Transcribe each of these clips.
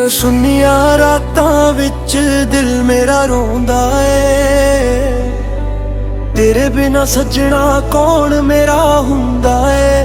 सुनिया रातां विच दिल मेरा रोंदा ए, तेरे बिना सजना कौन मेरा हुंदा ए।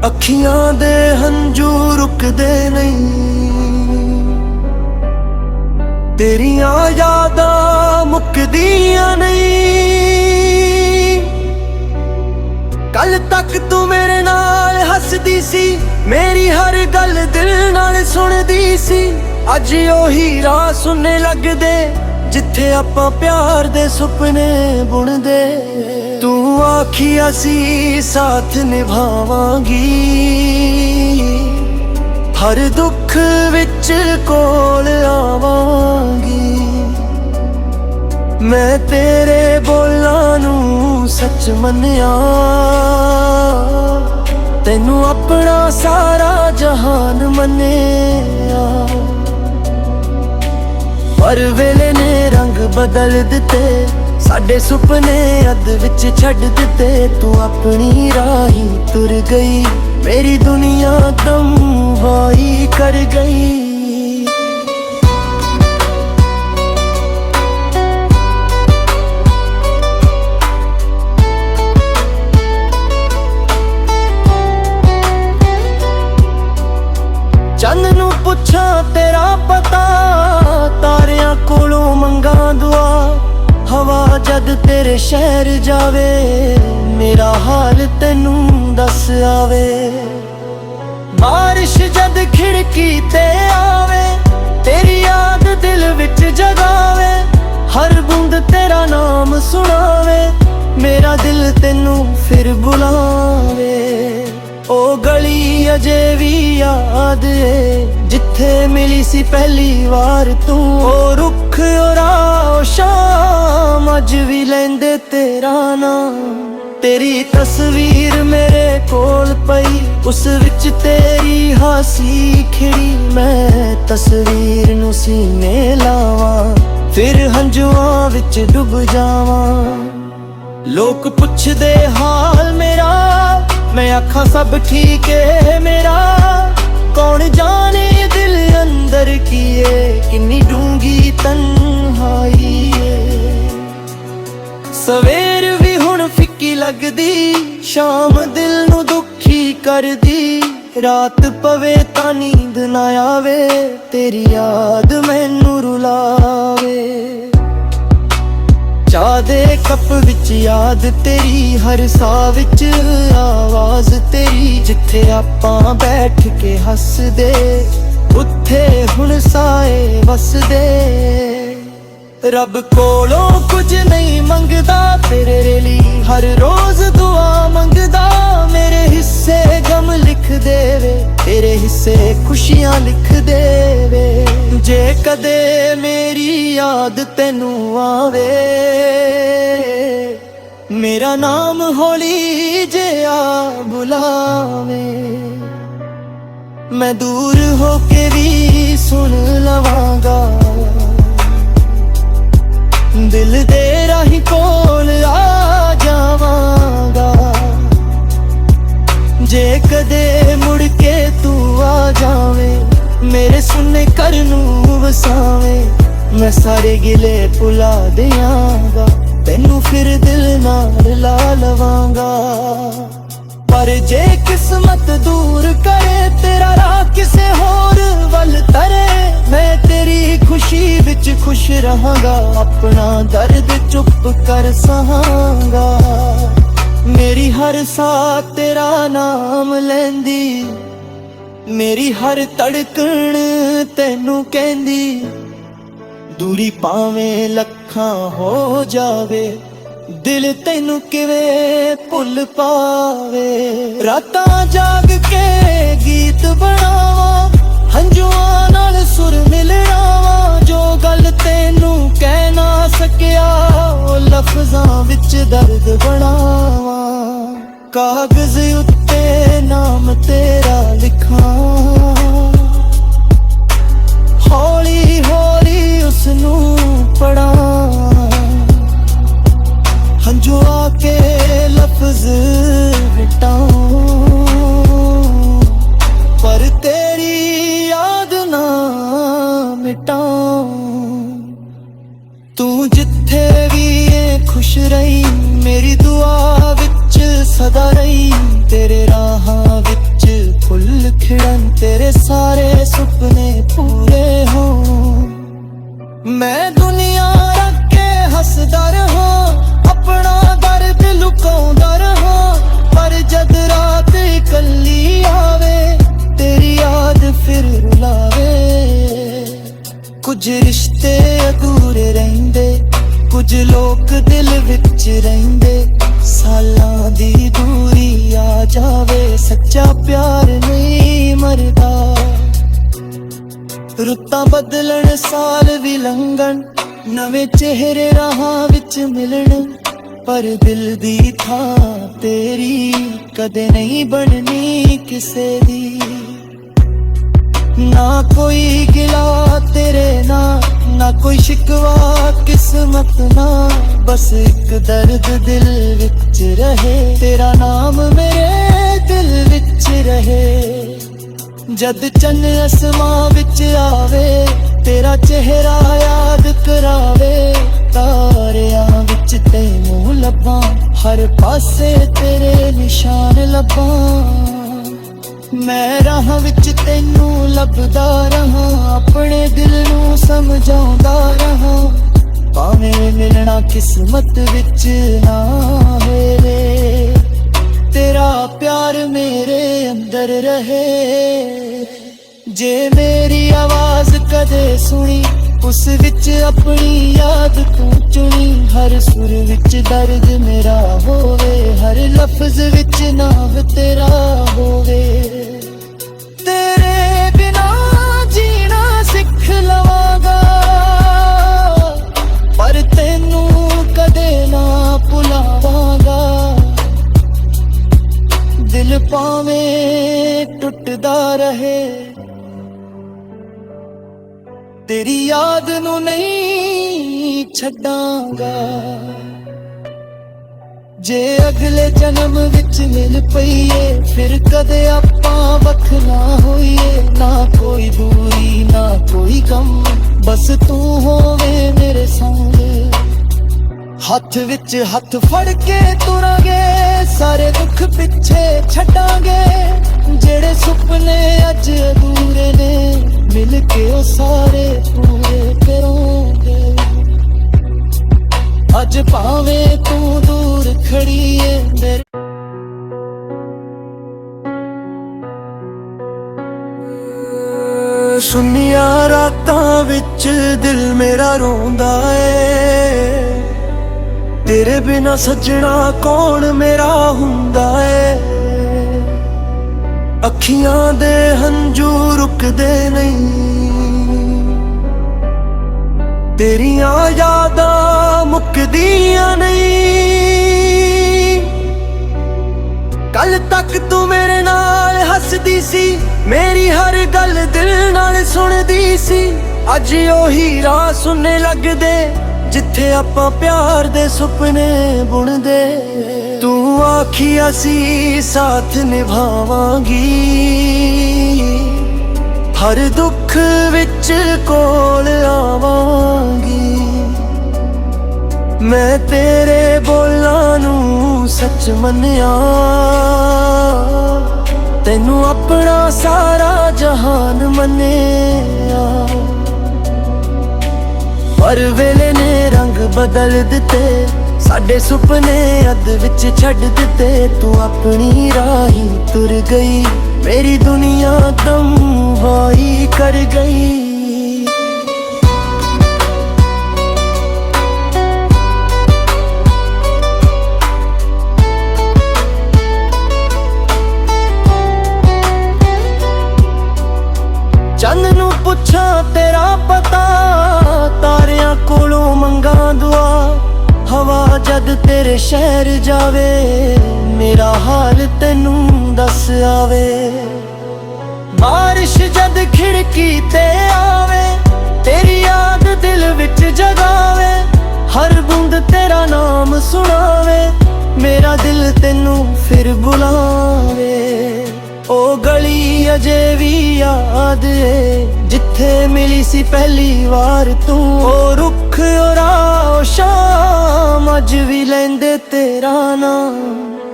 अखियां दे हंजू रुकदे नहीं, तेरियां यादां मुकदियां नहीं। कल तक तू मेरे नाल हसदी सी, मेरी हर गल दिल नाल सुनदी सी। अज ओही राह सुनने लगदे जिथे आपां प्यार दे सुपने बुनदे। तू आखिया सी साथ निभावांगी, हर दुख विच कोल आवांगी। मैं तेरे बोलां नू सच मन्निया, तेनू अपना सारा जहान मन्निया। पर वेले ने रंग बदल दिते, साडे सुपने अध विच छड्ड दिते। तू अपनी राही तुर गई, मेरी दुनिया दम वाई कर गई। चंद नू पुछा तेरा पता, तारियां कोलों मंगा दुआ। हवा जद तेरे शहर जावे, मेरा हाल तेनू दस आवे। बारिश जद खिड़की ते आवे, तेरी याद दिल विच जगावे। हर बूंद तेरा नाम सुनावे, मेरा दिल तेनू फिर बुलावे। ओ गली अजे भी याद है, जिथे मिली सी पहली बार तू। ओ रुख और शाम अज भी लेंदे तेरा नाम। तेरी तस्वीर मेरे कोल पई, उस विच तेरी हासी खिड़ी। मैं तस्वीर नू सीने लावां, फिर हंजुआं विच डुब जावां। लोग पुछदे हाल मेरा, मैं आखा सब ठीक है मेरा। कौन जाने दिल अंदर की है, किन्नी डूंगी तन्हाई है। सवेर भी हुण फिक्की लगदी, शाम दिल नू दुखी कर दी। रात पवे तां नींद ना आवे, तेरी याद मैनू रुलावे। चाह दे कप विच याद तेरी, हर साह विच आवाज तेरी। जिथे आपां बैठ के हसदे, उत्थे हुण साए वसदे। रब कोलों कुछ नहीं मंगदा, तेरे लिए हर रोज दुआ मंगदा। मेरे हिस्से गम लिख देवे, तेरे हिस्से खुशियां लिख देवे। जे कदे मेरी याद तेनू आवे, मेरा नाम हौली जे आ बुलावे। मैं दूर होके भी सुन लवांगा, दिल दे राही कोल आ जावांगा। जे कदे मुड़ के तू आ जावे, मेरे सुनने कर नू वसावे। मैं सारे गिले भुला दियांगा, तेनू फिर दिल नाल ला लवांगा। पर जे किस्मत दूर करे, तेरा राह किसे होर वल तरे। मैं तेरी खुशी विच खुश रहांगा, अपना दर्द चुप कर सहांगा। मेरी हर साह तेरा नाम लैंदी, मेरी हर धड़कन तेनू कहंदी। दूरी भावें लखां हो जावे, दिल तेनू किवें भुल पावे। रातां जाग के गीत बनावां, हंजुआं नाल सुर मिलावां। जो गल तेनू कह ना सकिया, ओ लफ्ज़ां विच दर्द बनावां। कागज़ उत्ते नाम तेरा लिखां, हौली हौली उसनू पढ़ां। हंजू आके लफ्ज़ मिटाऊं, पर तेरी ਸਦਾ ਰਹੀ ਤੇਰੇ ਰਾਹਾਂ ਵਿੱਚ ਫੁੱਲ ਖਿੜਨ, ਤੇਰੇ ਸਾਰੇ ਸੁਪਨੇ ਪੂਰੇ ਹੋਣ। ਮੈਂ ਦੁਨੀਆ ਰੱਖ ਕੇ ਹੱਸਦਾ ਰਹਾਂ, ਆਪਣਾ ਦਰਦ ਲੁਕਾਉਂਦਾ ਰਹਾਂ, ਪਰ ਜਦ ਰਾਤ ਇਕੱਲੀ ਆਵੇ ਤੇਰੀ ਯਾਦ ਫਿਰ ਰੁਲਾਵੇ। ਕੁਝ ਰਿਸ਼ਤੇ ਅਧੂਰੇ ਰਹਿੰਦੇ, ਕੁਝ ਲੋਕ ਦਿਲ ਵਿੱਚ ਰਹਿੰਦੇ, ਸਾਲਾਂ ਦੀ ਦੂਰੀ ਆ ਜਾਵੇ ਸੱਚਾ ਪਿਆਰ ਨਹੀਂ ਮਰਦਾ। ਰੁੱਤਾਂ ਬਦਲਣ ਸਾਲ ਵੀ ਲੰਘਣ, ਨਵੇਂ ਚਿਹਰੇ ਰਾਹਾਂ ਵਿੱਚ ਮਿਲਣ, ਪਰ ਦਿਲ ਦੀ ਥਾਂ ਤੇਰੀ ਕਦੇ ਨਹੀਂ ਬਣਨੀ ਕਿਸੇ ਦੀ। ਨਾ ਕੋਈ ਗਿਲਾ ਤੇਰੇ ਨਾ ਕੋਈ ਸ਼ਿਕਵਾ ਕਿਸਮਤ ਨਾ, ਬਸ ਇੱਕ ਦਰਦ ਦਿਲ ਵਿੱਚ ਰਹੇ, ਤੇਰਾ ਨਾਮ ਮੇਰੇ ਦਿਲ ਵਿੱਚ ਰਹੇ। ਜਦ ਚੰਨ ਅਸਮਾਂ ਵਿੱਚ ਆਵੇ ਤੇਰਾ ਚਿਹਰਾ ਯਾਦ ਕਰਾਵੇ, ਤਾਰਿਆਂ ਵਿੱਚ ਤੈਨੂੰ ਲੱਭਾਂ, ਹਰ ਪਾਸੇ ਤੇਰੇ ਨਿਸ਼ਾਨ ਲੱਭਾਂ। ਮੈਂ ਰਾਹਾਂ ਵਿੱਚ ਤੈਨੂੰ ਲੱਭਦਾ ਰਹਾਂ, ਆਪਣੇ ਦਿਲ ਨੂੰ ਸਮਝਾਉਂਦਾ ਰਹਾਂ, ਭਾਵੇਂ ਮਿਲਣਾ ਕਿਸਮਤ ਵਿੱਚ ਨਾ ਮੇਰੇ, ਤੇਰਾ ਪਿਆਰ ਮੇਰੇ ਅੰਦਰ ਰਹੇ। ਜੇ ਮੇਰੀ ਆਵਾਜ਼ ਕਦੇ ਸੁਣੀ, ਉਸ ਵਿੱਚ ਆਪਣੀ ਯਾਦ ਤੂੰ ਚੁਣੀ, ਹਰ ਸੁਰ ਵਿੱਚ ਦਰਦ ਮੇਰਾ ਹੋਵੇ, ਹਰ ਲਫ਼ਜ਼ ਵਿੱਚ ਨਾਮ ਤੇਰਾ ਹੋਵੇ। ਤੇਰੇ ਬਿਨਾ ਜੀਣਾ ਸਿੱਖ ਲਵਾਂਗਾ, ਪਰ ਤੈਨੂੰ ਕਦੇ ਨਾ ਭੁਲਾਵਾਂਗਾ। ਦਿਲ ਭਾਵੇਂ ਟੁੱਟਦਾ ਰਹੇ, ਤੇਰੀ ਯਾਦ ਨੂੰ ਨਹੀਂ ਛੱਡਾਂਗਾ। ਜੇ ਅਗਲੇ ਜਨਮ ਵਿੱਚ ਮਿਲ ਪਈਏ, ਫਿਰ ਕਦੇ ਆਪਾਂ ਵੱਖ ਨਾ ਹੋਈਏ। ਨਾ ਕੋਈ ਦੂਰੀ ਨਾ ਕੋਈ ਗਮ, ਬਸ ਤੂੰ ਹੋਵੇ ਮੇਰੇ ਸੰਗ। ਹੱਥ ਵਿੱਚ ਹੱਥ ਫੜ ਕੇ ਤੁਰਾਂਗੇ, ਸਾਰੇ ਦੁੱਖ ਪਿੱਛੇ ਛੱਡਾਂਗੇ, ਜਿਹੜੇ ਸੁਪਨੇ ਅੱਜ ਅਧੂਰੇ ਨੇ ਮਿਲ ਕੇ ਉਹ ਸਾਰੇ ਪੂਰੇ ਕਰਾਂਗੇ। ਅੱਜ ਭਾਵੇਂ ਤੂੰ ਦੂਰ ਖੜੀ ਏ ਮੇਰੇ, ਸੁੰਨੀਆਂ ਰਾਤਾਂ ਵਿੱਚ ਦਿਲ ਮੇਰਾ ਰੋਂਦਾ ਏ, ਤੇਰੇ ਬਿਨਾ ਸੱਜਣਾ ਕੌਣ ਮੇਰਾ ਹੁੰਦਾ ਏ। ਅੱਖੀਆਂ ਦੇ ਹੰਝੂ ਰੁਕਦੇ ਨਹੀਂ, ਤੇਰੀਆਂ ਯਾਦਾਂ ਮੁੱਕਦੀਆਂ ਨਹੀਂ। ਕੱਲ ਤੱਕ ਤੂੰ ਮੇਰੇ ਨਾਲ ਹੱਸਦੀ ਸੀ, ਮੇਰੀ ਹਰ ਗੱਲ ਦਿਲ ਨਾਲ ਸੁਣਦੀ ਸੀ, ਅੱਜ ਉਹੀ ਰਾਹ ਸੁਣਨੇ ਲੱਗਦੇ ਜਿੱਥੇ ਆਪਾਂ ਪਿਆਰ ਦੇ ਸੁਪਨੇ ਬੁਣਦੇ। ਤੂੰ ਆਖਿਆ ਸੀ ਸਾਥ ਨਿਭਾਵਾਂਗੀ, ਹਰ ਦੁੱਖ ਵਿੱਚ ਕੋਲ ਆਵਾਂਗੀ। ਮੈਂ ਤੇਰੇ ਬੋਲਾਂ ਨੂੰ ਸੱਚ ਮੰਨਿਆ, ਤੈਨੂੰ ਆਪਣਾ ਸਾਰਾ ਜਹਾਨ ਮੰਨਿਆ। ਪਰ ਵੇਲੇ ਨੇ ਰੰਗ ਬਦਲ ਦਿੱਤੇ, ਸਾਡੇ ਸੁਪਨੇ ਅੱਧ ਵਿੱਚ ਛੱਡ ਦਿੱਤੇ। ਤੂੰ ਆਪਣੀ ਰਾਹੀਂ ਤੁਰ ਗਈ, ਮੇਰੀ ਦੁਨੀਆ ਤਬਾਹੀ ਕਰ ਗਈ। ਚੰਨ ਨੂੰ ਪੁੱਛਾਂ ਤੇਰਾ ਪਤਾ, ਤਾਰਿਆਂ ਕੋਲੋਂ ਮੰਗਾਂ ਦੁਆ। ਹਵਾ ਜਦ ਤੇਰੇ ਸ਼ਹਿਰ ਜਾਵੇ, ਮੇਰਾ ਹਾਲ ਤੈਨੂੰ ਦੱਸ ਆਵੇ। ਬਾਰਿਸ਼ ਜਦ ਖਿੜਕੀ ਤੇ ਆਵੇ, ਤੇਰੀ ਯਾਦ ਦਿਲ ਵਿੱਚ ਜਗਾਵੇ, ਹਰ ਬੂੰਦ ਤੇਰਾ ਨਾਮ ਸੁਣਾਵੇ, ਮੇਰਾ ਦਿਲ ਤੈਨੂੰ ਫਿਰ ਬੁਲਾਵੇ। ਉਹ ਗਲੀ ਅਜੇ ਵੀ ਯਾਦ ਏ, ਜਿੱਥੇ ਮਿਲੀ ਸੀ ਪਹਿਲੀ ਵਾਰ ਤੂੰ। ਉਹ ਰੁੱਖ ਉਹ ਰਾਹ ਉਹ ਸ਼ਾਮ, ਅੱਜ ਵੀ ਲੈਂਦੇ ਤੇਰਾ ਨਾਮ।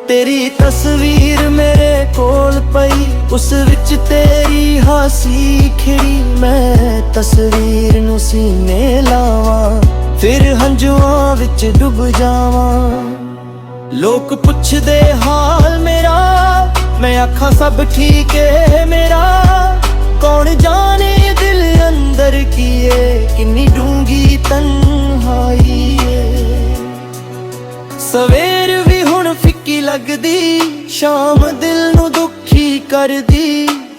तेरी तस्वीर मेरे कोल पई, उस विच तेरी हासी खिड़ी। मैं तस्वीर नू सीने लावां, फिर हंजुआं विच डुब जावां। लोग पुछदे हाल मेरा, मैं आखा सब ठीक है मेरा। कौन जाने दिल अंदर की है, किन्नी डूंगी तन्हाई है। सवेर भी हुण फिक्की लगदी, शाम दिल नू दुखी करदी।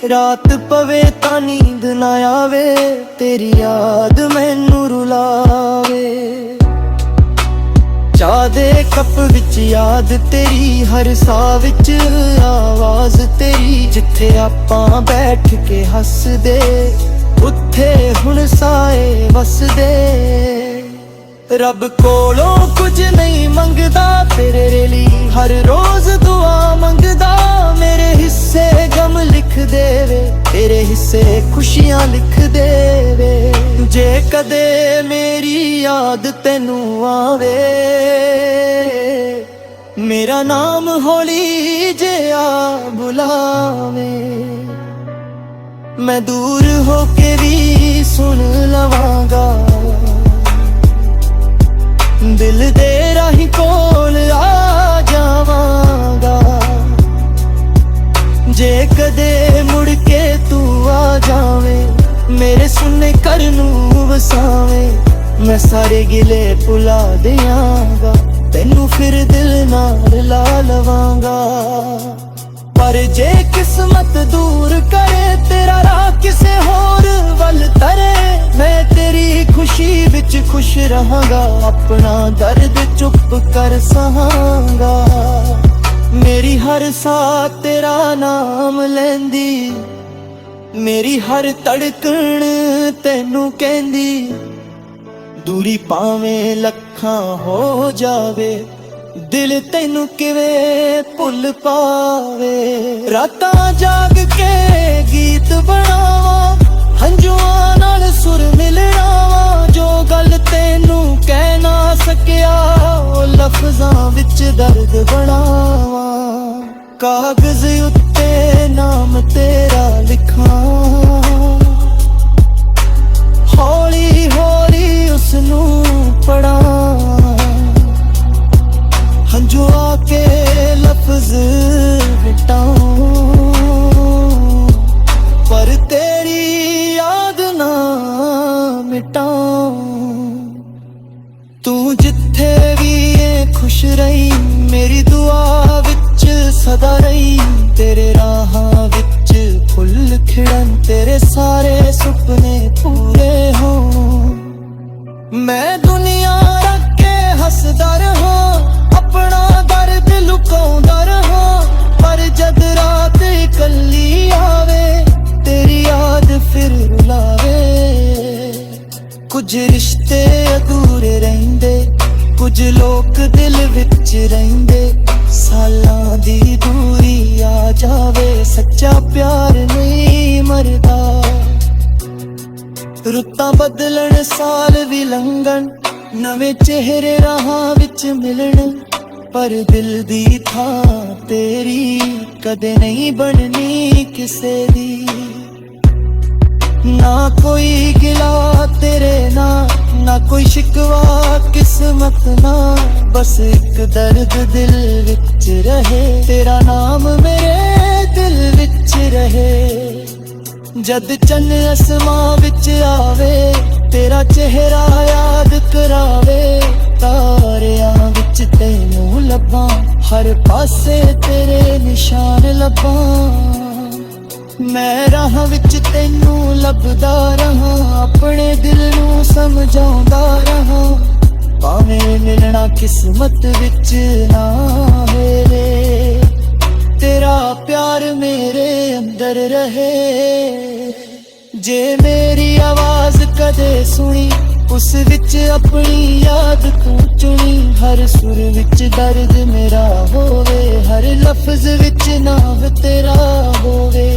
रात पवे तां नींद ना आवे, तेरी याद मैनू रुलावे। चाह दे कप विच याद तेरी, हर साह विच आवाज तेरी। जिथे आपां बैठ के हसदे, उत्थे हुण साए वसदे। रब कोलों कुछ नहीं मंगदा, तेरे लिए हर रोज दुआ मंगदा। मेरे हिस्से गम लिख देवे, तेरे हिस्से खुशियां लिख देवे। जे कदे मेरी याद तेनू आवे, मेरा नाम हौली जे आ बुलावे। मैं दूर होके भी सुन लवांगा, दिल दे राही कोल आ जावांगा। जे कदे मुड़ के तू आ जावे, मेरे सुनने कर नू वसावे। मैं सारे गिले भुला दियांगा, तेनू फिर दिल नाल ला लवांगा। पर जे किस्मत दूर करे, तेरा राह किसे होर वल तरे। मैं तेरी खुशी विच खुश रहांगा, अपना दर्द चुप कर सहांगा। मेरी हर साह तेरा नाम लैंदी, मेरी हर धड़कन तेनू कहंदी। दूरी भावें लखां हो जावे, दिल तेनू किवें भुल पावे। रातां जाग के गीत बनावां, हंजुआं नाल सुर मिलावां। जो गल तेनू कह ना सकिया, ओ लफ्ज़ां विच दर्द बनावां। कागज़ उत्ते नाम तेरा लिखां, हौली हौली उसनू पढ़ां। हंजू आके लफ्ज मिटाऊं, पर तेरी याद ना मिटाऊं। तू जिथे भी है खुश रही, मेरी दुआ विच सदा रही। तेरे राहां विच फुल खिड़न, तेरे सारे सुपने पूरे हों। मैं दुनिया रख के हसदा रहा, अपना दर्द लुकाउंदा रहा। पर जद रात कल्ली आवे, तेरी याद फिर रुलावे। कुछ रिश्ते अधूरे रहिंदे, कुछ लोग दिल विच रहिंदे। सालां दी दूरी आ जावे, सच्चा प्यार नहीं मरदा। रुत्तां बदलन साल भी लंघन, नवे चेहरे राहां विच मिलन। पर दिल दी थां तेरी कदे नहीं बननी किसे दी। ना कोई गिला तेरे ना कोई शिकवा किस्मत ना। बस एक दर्द दिल विच रहे, तेरा नाम मेरे दिल विच रहे। जद चन्न असमां विच आवे, तेरा चेहरा याद करावे। तारियां विच तैनू लब्बां, हर पासे तेरे निशान लब्बां। मैं राह विच तैनू लभदा रहा, अपने दिल नू समझाउंदा रहा। भावें मिलना किस्मत विच ना मेरे, तेरा प्यार मेरे अंदर रहे। जे मेरी आवाज कदे सुनी, उस विच अपनी याद तू चुनी। हर सुर विच दर्द मेरा होवे, हर लफ्ज विच नाम तेरा होवे।